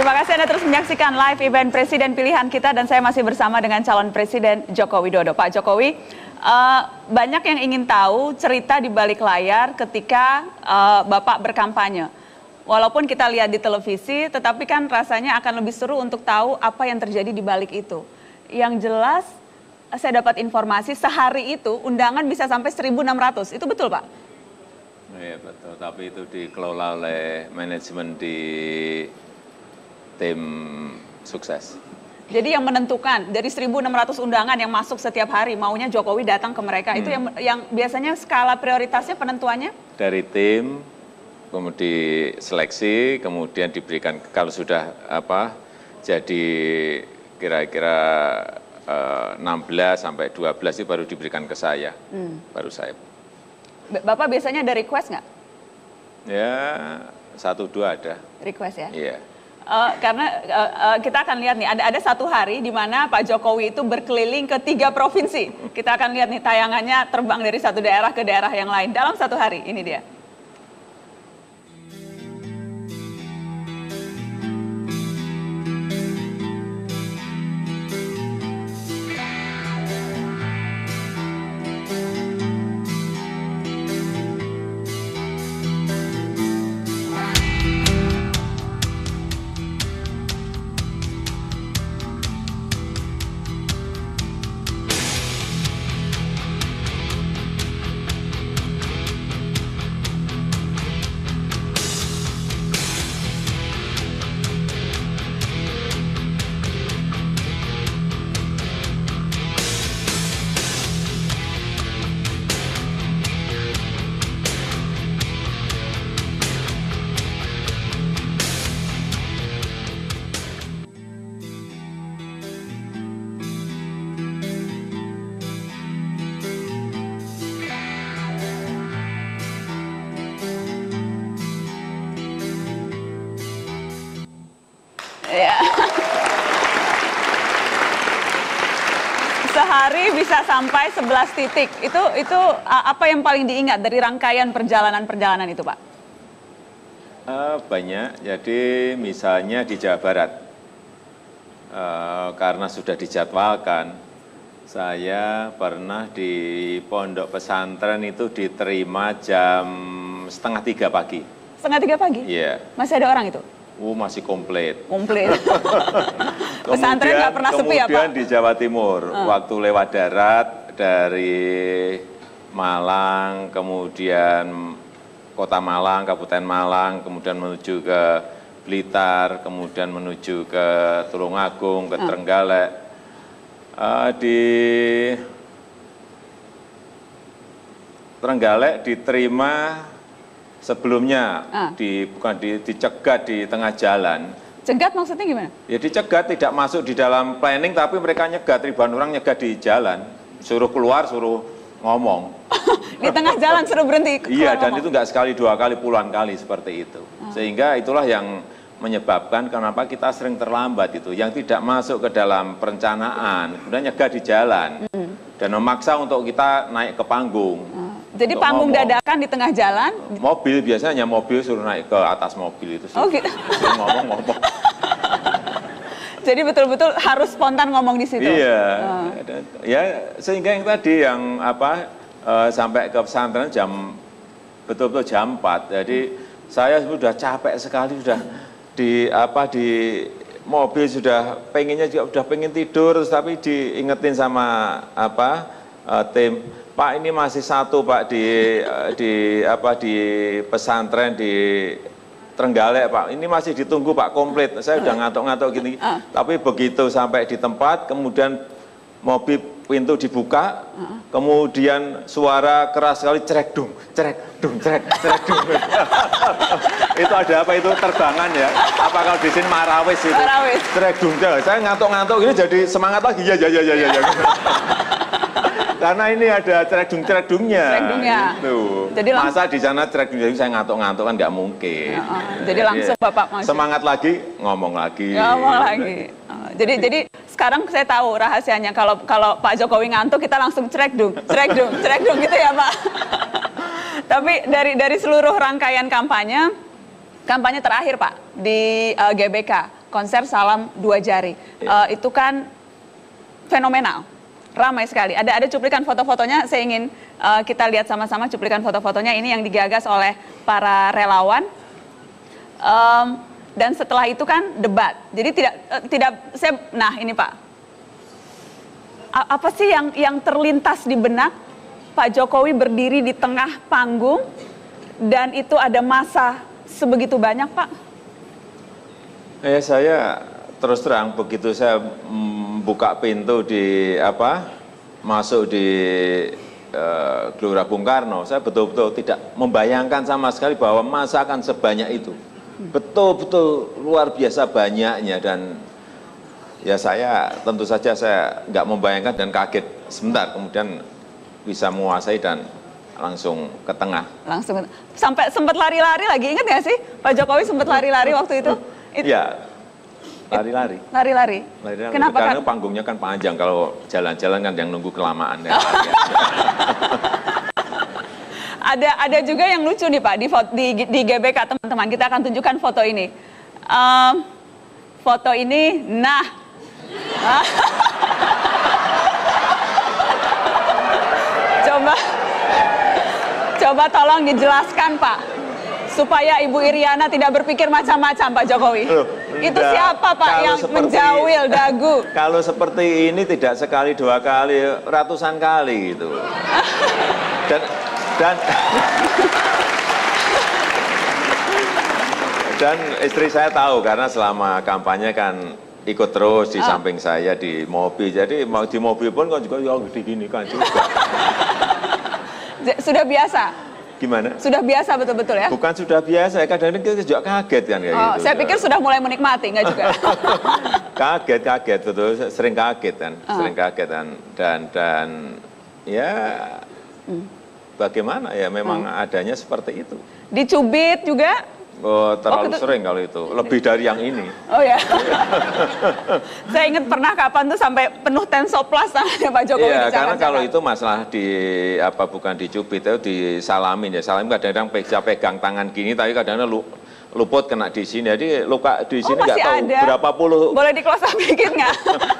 Terima kasih Anda terus menyaksikan live event Presiden Pilihan kita dan saya masih bersama dengan calon Presiden Joko Widodo. Pak Jokowi, banyak yang ingin tahu cerita di balik layar ketika Bapak berkampanye. Walaupun kita lihat di televisi, tetapi kan rasanya akan lebih seru untuk tahu apa yang terjadi di balik itu. Yang jelas, saya dapat informasi sehari itu undangan bisa sampai 1.600. Itu betul, Pak? Iya betul, tapi itu dikelola oleh manajemen di tim sukses. Jadi yang menentukan dari 1.600 undangan yang masuk setiap hari, maunya Jokowi datang ke mereka, itu yang biasanya skala prioritasnya penentuannya? Dari tim, kemudian seleksi, kemudian diberikan kalau sudah jadi kira-kira 16 sampai 12 itu baru diberikan ke saya, baru saya. Bapak biasanya ada request nggak? Ya, 1-2 ada. Request ya? Iya. Karena kita akan lihat nih, ada satu hari di mana Pak Jokowi itu berkeliling ke 3 provinsi. Kita akan lihat nih tayangannya terbang dari satu daerah ke daerah yang lain dalam satu hari. Ini dia. Ya. Sehari bisa sampai 11 titik. Itu apa yang paling diingat dari rangkaian perjalanan itu, Pak? Banyak. Jadi misalnya di Jawa Barat, karena sudah dijadwalkan, saya pernah di pondok pesantren itu diterima jam 2:30 pagi. 2:30 pagi? Iya. Masih ada orang itu? Masih komplit. Komplit. Pesantren nggak pernah sepi ya, Pak? Kemudian di Jawa Timur, waktu lewat darat dari Malang, kemudian Kota Malang, Kabupaten Malang, kemudian menuju ke Blitar, kemudian menuju ke Tulungagung, ke Trenggalek. Di Trenggalek diterima sebelumnya, dicegat di tengah jalan. Cegat maksudnya gimana? Ya dicegat, tidak masuk di dalam planning, tapi mereka nyegat, ribuan orang nyegat di jalan. Suruh keluar, suruh ngomong. Di tengah jalan suruh berhenti. Iya, dan itu nggak sekali, 2 kali, puluhan kali seperti itu. Sehingga itulah yang menyebabkan kenapa kita sering terlambat itu. Yang tidak masuk ke dalam perencanaan, kemudian nyegat di jalan. Dan memaksa untuk kita naik ke panggung. Jadi panggung dadakan di tengah jalan? Mobil, biasanya mobil suruh naik ke atas mobil itu. Oh gitu? Suruh ngomong-ngomong. Jadi betul-betul harus spontan ngomong di situ? Iya. Ya, sehingga yang tadi yang sampai ke pesantren betul-betul jam 4. Jadi saya sudah capek sekali, sudah di mobil sudah pengennya juga udah pengen tidur, tapi diingetin sama tim, Pak ini masih satu Pak di pesantren di Trenggalek Pak, ini masih ditunggu Pak komplit. Saya udah ngantuk-ngantuk gini, tapi begitu sampai di tempat, kemudian mobil pintu dibuka, kemudian suara keras sekali cerek dung, cerek dung. Itu ada apa itu terbangan ya? Apa kalau di sini marawis itu? Marawis. Cerek dung. Saya ngantuk-ngantuk ini jadi semangat lagi ya. Karena ini ada cerek dungnya. Cerek dungnya. Gitu. Jadi masa di sana cerek dung, saya ngantuk-ngantuk kan nggak mungkin. Jadi langsung Bapak masuk. Semangat lagi, ngomong lagi. Jadi sekarang saya tahu rahasianya, kalau Pak Jokowi ngantuk kita langsung cerek dung gitu ya Pak. Tapi dari seluruh rangkaian kampanye terakhir Pak di GBK, konser Salam Dua Jari. Itu kan fenomenal, ramai sekali. Ada cuplikan foto-fotonya, saya ingin kita lihat sama-sama cuplikan foto-fotonya. Ini yang digagas oleh para relawan. Dan setelah itu kan debat. Jadi nah ini Pak, apa sih yang terlintas di benak Pak Jokowi berdiri di tengah panggung dan itu ada massa sebegitu banyak, Pak? Saya terus terang begitu saya buka pintu masuk di Gelora Bung Karno, saya betul-betul tidak membayangkan sama sekali bahwa massa akan sebanyak itu. Betul-betul luar biasa banyaknya, dan ya saya tentu saja saya nggak membayangkan dan kaget sebentar, kemudian bisa menguasai dan langsung ke tengah. Langsung sampai sempat lari-lari lagi, ingat nggak sih Pak Jokowi sempat lari-lari waktu itu? Iya, lari-lari. Lari-lari. Kenapa? Karena panggungnya kan panjang, kalau jalan-jalan kan yang nunggu kelamaan. Ya. Ada juga yang lucu nih Pak di GBK, teman-teman. Kita akan tunjukkan foto ini. Foto ini, nah. Coba tolong dijelaskan Pak, supaya Ibu Iriana tidak berpikir macam-macam Pak Jokowi. Itu siapa Pak yang menjawil dagu? Kalau seperti ini tidak sekali dua kali, ratusan kali gitu. Dan istri saya tahu karena selama kampanye kan ikut terus di samping saya di mobil. Jadi mau di mobil pun kan juga gede gini kan juga. Sudah biasa? Gimana? Sudah biasa betul-betul ya? Bukan sudah biasa, kadang-kadang kita juga kaget kan kayak gitu. Saya pikir sudah mulai menikmati, enggak juga? Kaget betul, sering kaget kan, sering kaget dan ya bagaimana ya, memang adanya seperti itu. Dicubit juga? Oh, terlalu sering kalau itu, lebih dari yang ini. Oh ya. Saya ingat pernah kapan tuh sampai penuh Tensoplast tangannya Pak Jokowi. Iya, karena kalau itu masalah bukan dicubit, itu disalamin ya. Salamin kadang-kadang pegang tangan gini, tapi kadang-kadang luput kena di sini. Jadi luka di sini nggak tahu ada. Berapa puluh. Boleh di close up dikit nggak?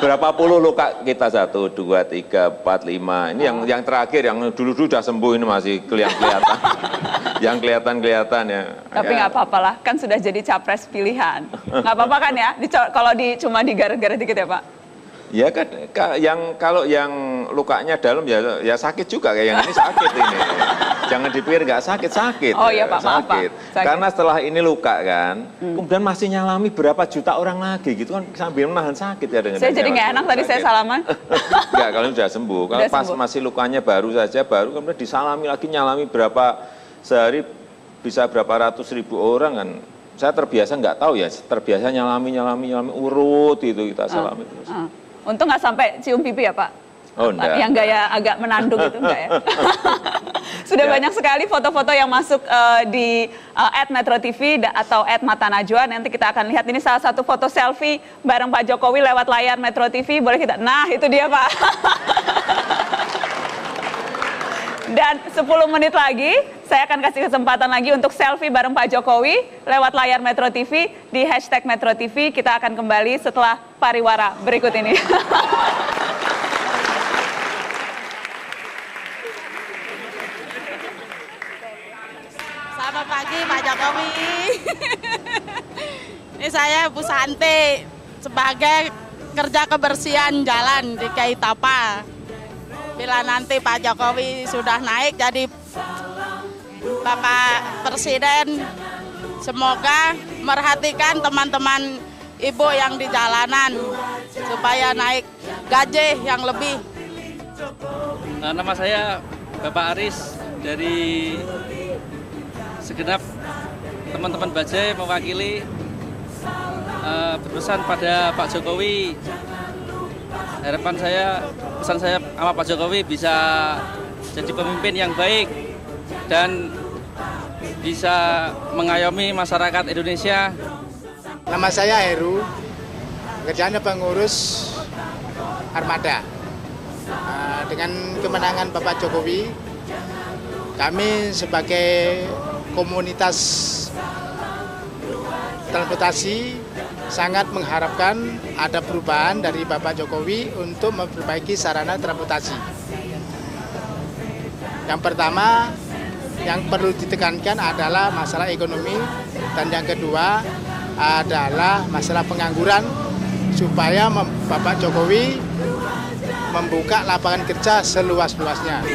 Berapa puluh luka kita, 1, 2, 3, 4, 5. Ini yang terakhir, yang dulu sudah sembuh ini masih kelihatan. Yang kelihatan ya. Tapi nggak apa-apa lah, kan sudah jadi capres pilihan. Nggak apa-apa kan ya, kalau cuma digaret-garet dikit ya Pak? Ya kan, kalau yang lukanya dalam ya sakit juga, kayak yang ini sakit ini. Jangan dipikir nggak sakit. Oh iya Pak, maaf Pak. Sakit. Karena setelah ini luka kan, kemudian masih nyalami berapa juta orang lagi gitu kan, sambil menahan sakit ya dengan. Saya jadi nggak enak tadi saya salaman. Enggak, kalau sudah sembuh. Kalau pas masih lukanya baru kemudian disalami lagi, nyalami berapa sehari bisa berapa ratus ribu orang kan. Saya terbiasa nggak tahu ya, terbiasa nyalami urut itu kita salami terus. Untung nggak sampai cium pipi ya Pak? Oh enggak. Yang gaya agak menanduk itu enggak ya? Sudah banyak sekali foto-foto yang masuk di @metro.tv atau @matanajwa. Nanti kita akan lihat, ini salah satu foto selfie bareng Pak Jokowi lewat layar Metro TV. Boleh kita, nah itu dia Pak. Dan 10 menit lagi, saya akan kasih kesempatan lagi untuk selfie bareng Pak Jokowi lewat layar Metro TV di #MetroTV. Kita akan kembali setelah pariwara berikut ini. Selamat pagi Pak Jokowi. Ini saya Bu Santi sebagai kerja kebersihan jalan di Kaitapa. Bila nanti Pak Jokowi sudah naik jadi Bapak Presiden, semoga merhatikan teman-teman ibu yang di jalanan supaya naik gaji yang lebih. Nama saya Bapak Aris, dari segenap teman-teman Bajai mewakili berpesan pada Pak Jokowi. Harapan saya, pesan saya sama Pak Jokowi bisa jadi pemimpin yang baik dan bisa mengayomi masyarakat Indonesia. Nama saya Heru, kerjanya pengurus Armada. Dengan kemenangan Bapak Jokowi, kami sebagai komunitas transportasi sangat mengharapkan ada perubahan dari Bapak Jokowi untuk memperbaiki sarana transportasi. Yang pertama, yang perlu ditekankan adalah masalah ekonomi, dan yang kedua adalah masalah pengangguran, supaya Bapak Jokowi membuka lapangan kerja seluas-luasnya.